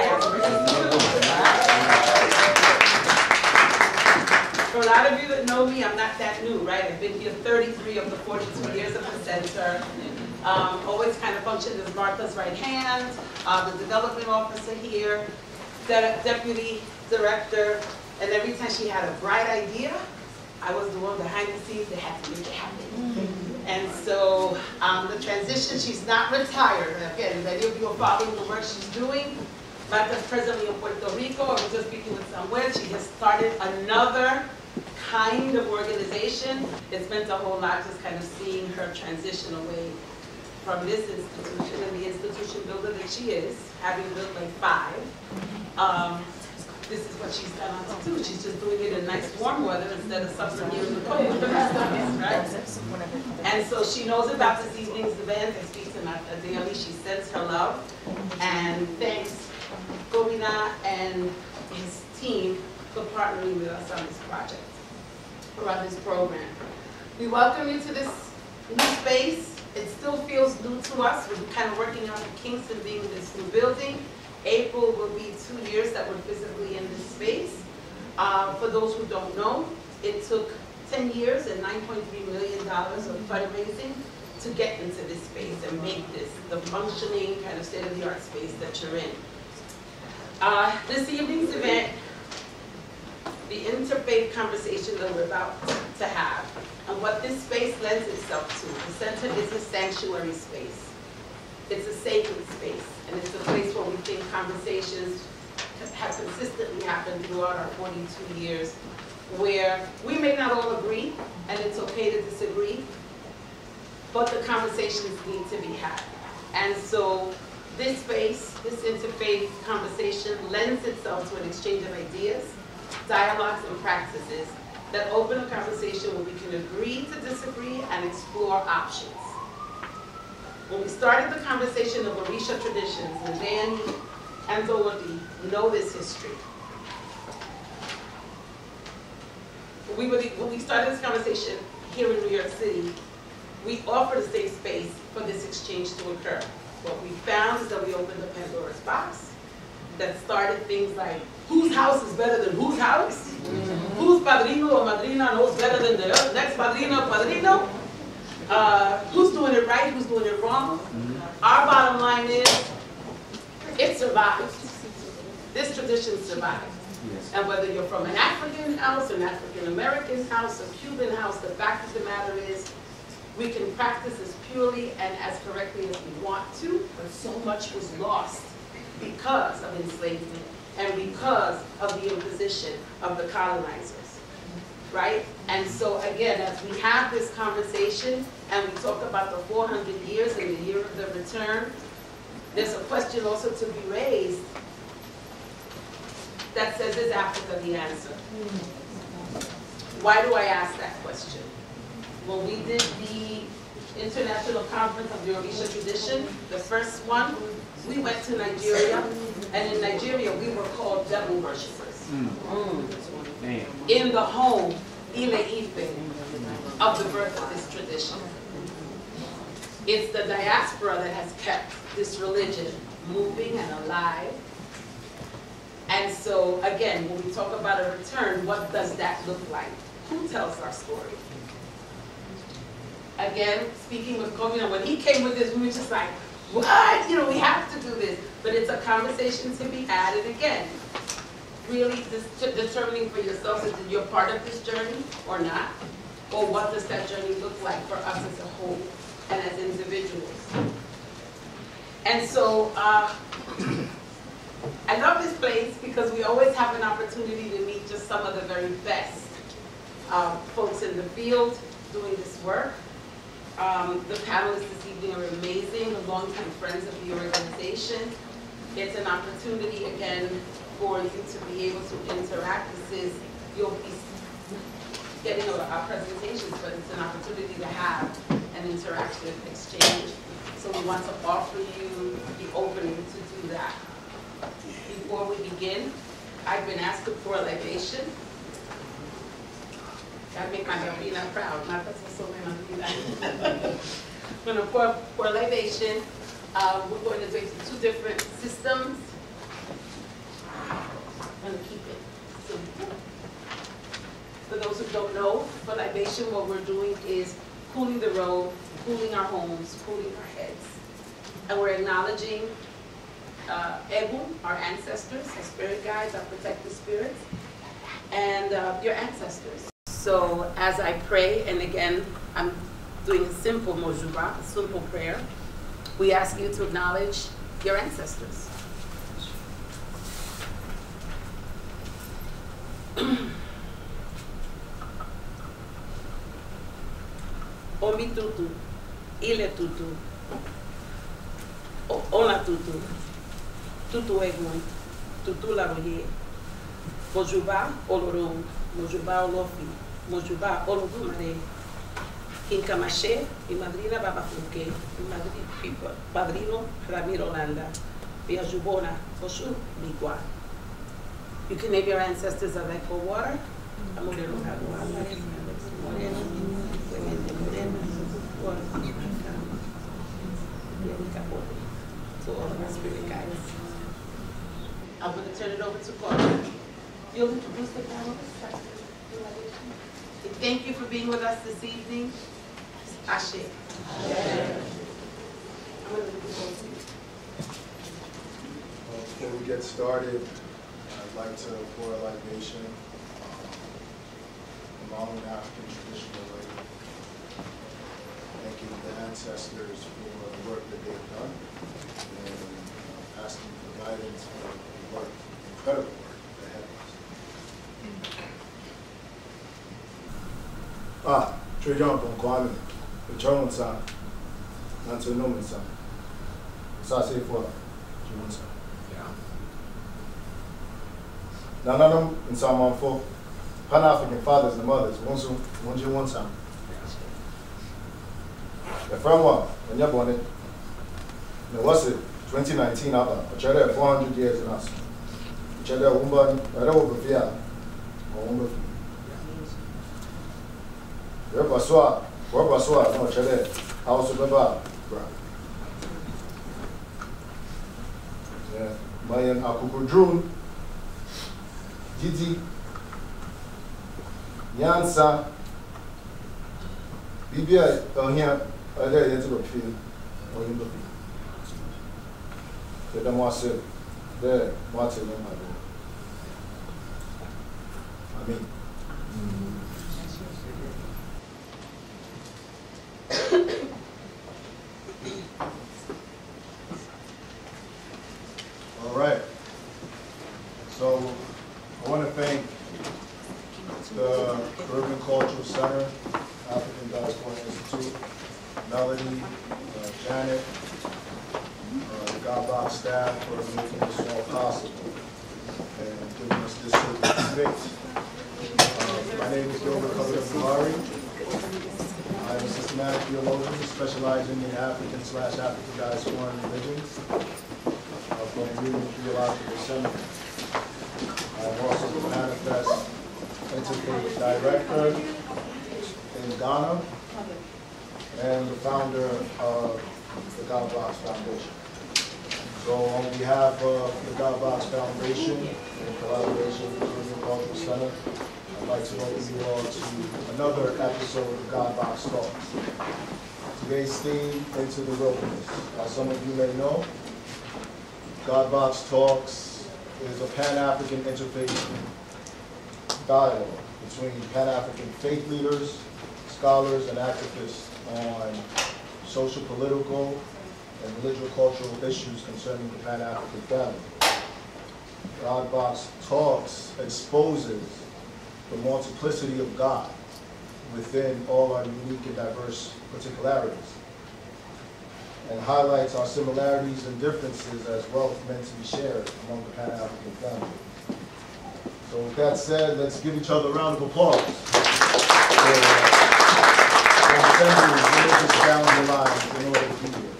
For a lot of you that know me, I'm not that new, right? I've been here 33 of the 42 years of the center. Always kind of functioned as Martha's right hand, the development officer here, deputy director, and every time she had a bright idea, I was the one behind the scenes that had to make it happen. And so the transition, she's not retired. Again, many of you are following the work she's doing. Martha's presently in Puerto Rico. I was just speaking with Samuel. She has started another kind of organization. It's meant a whole lot just kind of seeing her transition away from this institution and the institution builder that she is, having built like 5. This is what she's done on to do. She's just doing it in nice warm weather instead of suffering here in the cold, right? And so she knows about this evening's event and speaks to Martha daily. She sends her love and thanks Govina and his team for partnering with us on this project, or on this program. We welcome you to this new space. It still feels new to us. We're kind of working out the kinks of being in this new building. April will be 2 years that we're physically in this space. For those who don't know, it took 10 years and $9.3 million of fundraising to get into this space and make this the functioning kind of state-of-the-art space that you're in. This evening's event, the interfaith conversation that we're about to have, and what this space lends itself to. The center is a sanctuary space. It's a sacred space, and it's a place where we think conversations have consistently happened throughout our 42 years, where we may not all agree, and it's okay to disagree, but the conversations need to be had. And so this space, this interfaith conversation lends itself to an exchange of ideas, dialogues, and practices that open a conversation where we can agree to disagree and explore options. When we started the conversation of Orisha traditions, and Danny and Zawadi know this history. When we started this conversation here in New York City, we offered a safe space for this exchange to occur. What we found is that we opened a Pandora's box that started things like, whose house is better than whose house? Whose padrino or madrina knows better than the next padrino or padrino? Who's doing it right, who's doing it wrong? Our bottom line is, it survived. This tradition survived. And whether you're from an African house, an African American house, a Cuban house, the fact of the matter is, we can practice as purely and as correctly as we want to, but so much was lost because of enslavement and because of the imposition of the colonizers, right? And so again, as we have this conversation and we talk about the 400 years and the year of the return, there's a question also to be raised that says, is Africa the answer? Why do I ask that question? When we did the International Conference of the Orisha Tradition, the first one, we went to Nigeria, and in Nigeria we were called devil worshippers. In the home, Ile Ife, of the birth of this tradition. It's the diaspora that has kept this religion moving and alive. And so, again, when we talk about a return, what does that look like? Who tells our story? Again, speaking with Govina, when he came with this, we were just like, what? You know, we have to do this. But it's a conversation to be had. And again, really determining for yourself if you're part of this journey or not. Or what does that journey look like for us as a whole and as individuals. And so, I love this place because we always have an opportunity to meet just some of the very best folks in the field doing this work. The panelists this evening are amazing, the longtime friends of the organization. It's an opportunity, again, for you to be able to interact. You'll be getting our presentations, but it's an opportunity to have an interactive exchange. So we want to offer you the opening to do that. Before we begin, I've been asked to pour a libation. That make my Gabina proud. Not that so many I'm going to pour a libation. We're going to do it in 2 different systems. don't know, for libation, what we're doing is cooling the road, cooling our homes, cooling our heads. And we're acknowledging Egun, our ancestors, our spirit guides, our protective spirits, and your ancestors. So as I pray, and again, I'm doing a simple mojuba, a simple prayer, we ask you to acknowledge your ancestors. Omi tutu, ile tutu, ona tutu, tutu egun, tutu laroye, mojuba oloron, mojuba olofi, mojuba olodumare, kinkamashe, mi madrina babafunke, mi padrino Ramiro Landa, Biajubona, Oshu, Bigua. You can name your ancestors of Echo Water. To all of our spirit guides. I'm going to turn it over to Paul. You'll introduce the panel. Thank you for being with us this evening. Ashe. Before we get started, I'd like to pour a libation along with African traditional way, thanking the ancestors for the work that they've done, and asking for guidance for the work, incredible work ahead of us. Trejon Kwame, the German son, Nanto Noman son. Sase for German son. Nananum in Saman for Pan-African fathers and mothers, one time. The from one, when you're born, what's it? 2019 up, a cheddar 400 years in us. Cheddar woman, I don't over fear. Or woman. Wherever swap, no cheddar, house of the bar. Yeah, Mayan Akukudrun. Didi, Yansa, Bibia, here, there into the field, or in the field. The Damwase, there, what's it, I mean. All right. So, I want to thank the Urban Cultural Center, African Diaspora Institute, Melody, Janet, the Godbox staff for making this all possible and giving us this space. My name is Gilbert Kalari. I'm a systematic theologian specializing in African/African diaspora religions from the Union Theological Seminary. I'm also the Manifest Interfaith Director in Ghana and the founder of the Godbox Foundation. So on behalf of the Godbox Foundation, in collaboration with the Urban Cultural Center, I'd like to welcome you all to another episode of Godbox Talks. Today's theme, Into the Wilderness. As some of you may know, Godbox Talks is a Pan-African interfaith dialogue between Pan-African faith leaders, scholars, and activists on social, political, and religious-cultural issues concerning the Pan-African family. Godbox Talks exposes the multiplicity of God within all our unique and diverse particularities, and highlights our similarities and differences as wealth meant to be shared among the Pan-African family. So with that said, let's give each other a round of applause for transcending religious boundary lines in order to be here.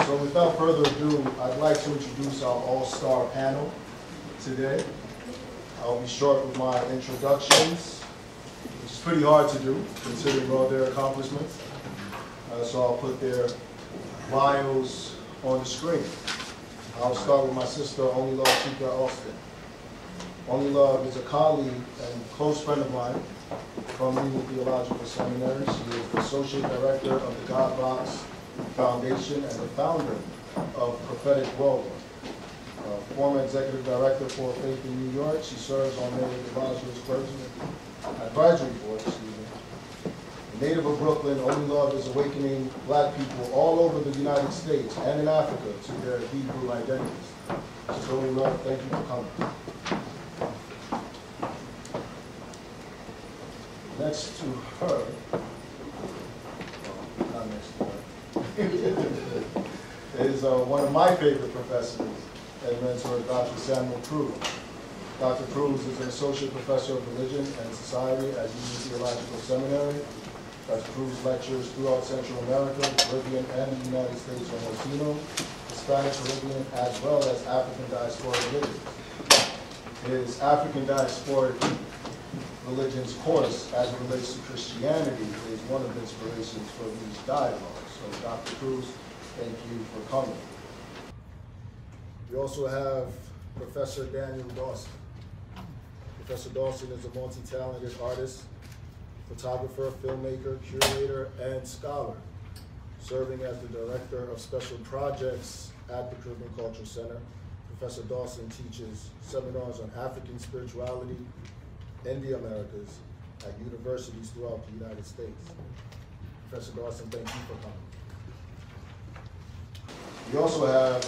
So without further ado, I'd like to introduce our all-star panel today. I'll be short with my introductions, which is pretty hard to do considering all their accomplishments. So I'll put their bios on the screen. I'll start with my sister, Only Lord Chika Austin. Only Love is a colleague and close friend of mine from Union Theological Seminary. She is the Associate Director of the God Box Foundation and the founder of Prophetic World. Former Executive Director for Faith in New York. She serves on Mary DeLaggio's clergyman advisory board. Native of Brooklyn, Only Love is awakening Black people all over the United States and in Africa to their Hebrew identities. So Only Love, thank you for coming. Next to her, not next to her, is one of my favorite professors and mentor, Dr. Samuel Cruz. Dr. Cruz is an Associate Professor of Religion and Society at Union Theological Seminary. Dr. Cruz lectures throughout Central America, the Caribbean, and the United States on Latino, Hispanic, Caribbean, as well as African diaspora religions. His African diasporic religions course, as it relates to Christianity, is one of the inspirations for these dialogues. So, Dr. Cruz, thank you for coming. We also have Professor Daniel Dawson. Professor Dawson is a multi-talented artist, photographer, filmmaker, curator, and scholar, serving as the Director of Special Projects at the Caribbean Cultural Center. Professor Dawson teaches seminars on African spirituality in the Americas at universities throughout the United States. Professor Dawson, thank you for coming. We also have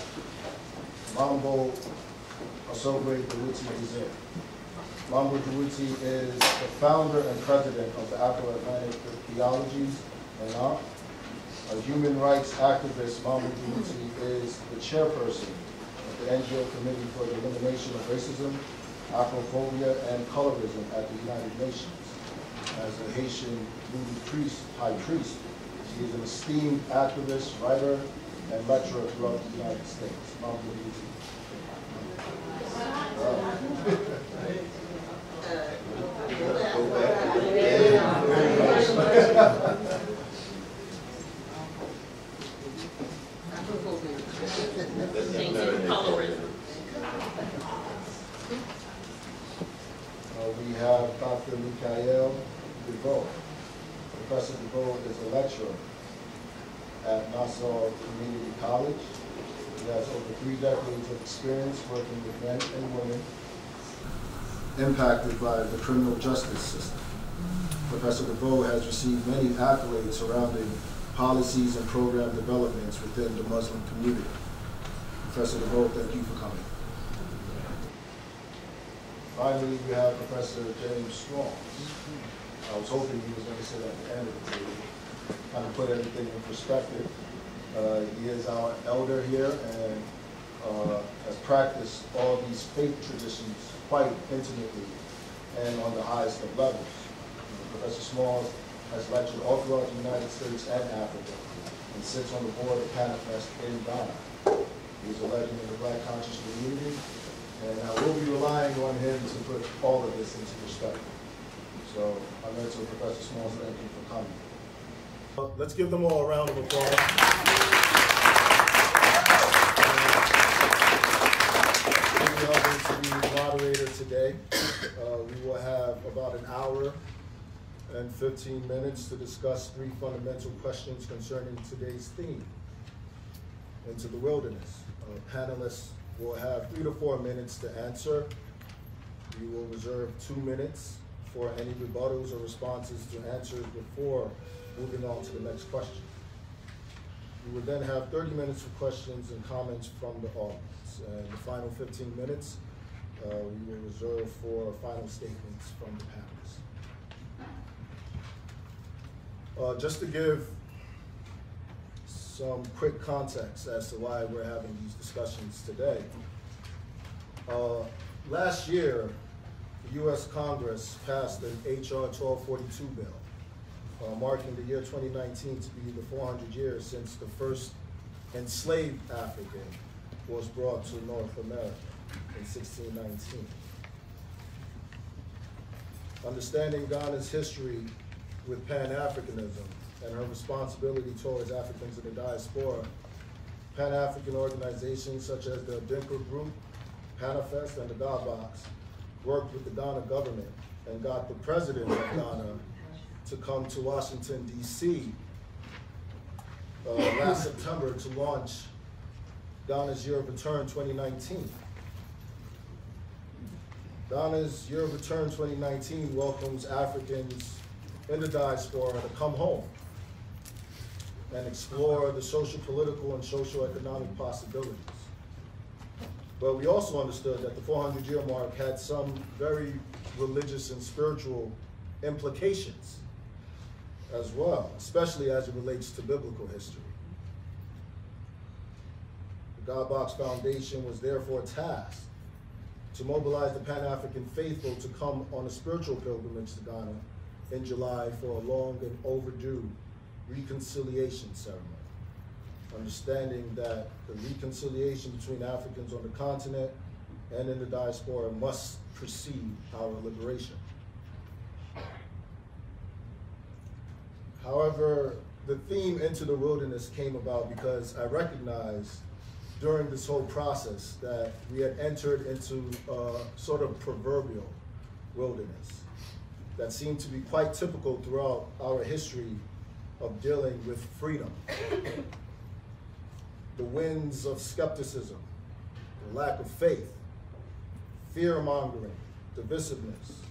Mambo Osobwe Dawuti. Mambo Dawuti is the founder and president of the Afro-Atlantic Theologies and a human rights activist. Mambo Dawuti is the chairperson of the NGO Committee for the Elimination of Racism, Afrophobia, and Colorism at the United Nations. As a Haitian Voodoo high priest, she is an esteemed activist, writer, and lecturer throughout the United States. Mambo Dawuti. We have Dr. Michael DeVoe. Professor DeVoe is a lecturer at Nassau Community College. He has over 3 decades of experience working with men and women impacted by the criminal justice system. Professor DeVoe has received many accolades surrounding policies and program developments within the Muslim community. Professor DeVoe, thank you for coming. Finally, we have Professor James Strong. I was hoping he was going to sit at the end of the table, kind of put everything in perspective. He is our elder here and has practiced all these faith traditions quite intimately and on the highest of levels. Professor Smalls has lectured all throughout the United States and Africa and sits on the board of Panafest in Ghana. He's a legend in the Black conscious community, and I will be relying on him to put all of this into perspective. So I'm going to Professor Smalls, thank you for coming. Let's give them all a round of applause. We are going to be the moderator today. We will have about an hour and 15 minutes to discuss 3 fundamental questions concerning today's theme, Into the Wilderness. Panelists will have 3 to 4 minutes to answer. We will reserve 2 minutes for any rebuttals or responses to answers before moving on to the next question. We will then have 30 minutes for questions and comments from the audience. And the final 15 minutes, we will reserve for final statements from the panelists. Just to give some quick context as to why we're having these discussions today. Last year, the U.S. Congress passed an H.R. 1242 bill, marking the year 2019 to be the 400 years since the first enslaved African was brought to North America in 1619. Understanding Ghana's history with Pan-Africanism and her responsibility towards Africans in the diaspora, Pan-African organizations such as the Dinka Group, Panafest, and the God Box worked with the Ghana government and got the president of Ghana to come to Washington, D.C. Last September to launch Ghana's Year of Return 2019. Ghana's Year of Return 2019 welcomes Africans in the diaspora to come home and explore the social, political, and socio-economic possibilities. But we also understood that the 400-year mark had some very religious and spiritual implications as well, especially as it relates to biblical history. The God Box Foundation was therefore tasked to mobilize the Pan-African faithful to come on a spiritual pilgrimage to Ghana in July for a long and overdue reconciliation ceremony, understanding that the reconciliation between Africans on the continent and in the diaspora must precede our liberation. However, the theme Into the Wilderness came about because I recognized during this whole process that we had entered into a sort of proverbial wilderness that seemed to be quite typical throughout our history of dealing with freedom. The winds of skepticism, the lack of faith, fear-mongering, divisiveness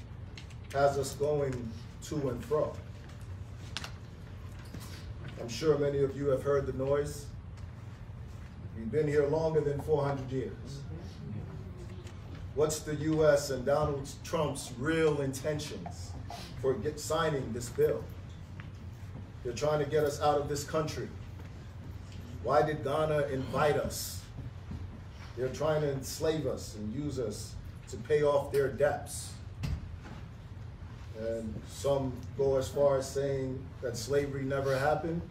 has us going to and fro. I'm sure many of you have heard the noise. We've been here longer than 400 years. What's the US and Donald Trump's real intentions for signing this bill? They're trying to get us out of this country. Why did Ghana invite us? They're trying to enslave us and use us to pay off their debts. And some go as far as saying that slavery never happened,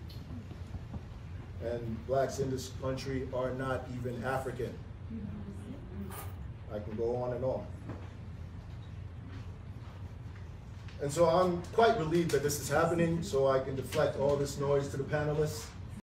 and blacks in this country are not even African. I can go on and on. And so I'm quite relieved that this is happening, so I can deflect all this noise to the panelists.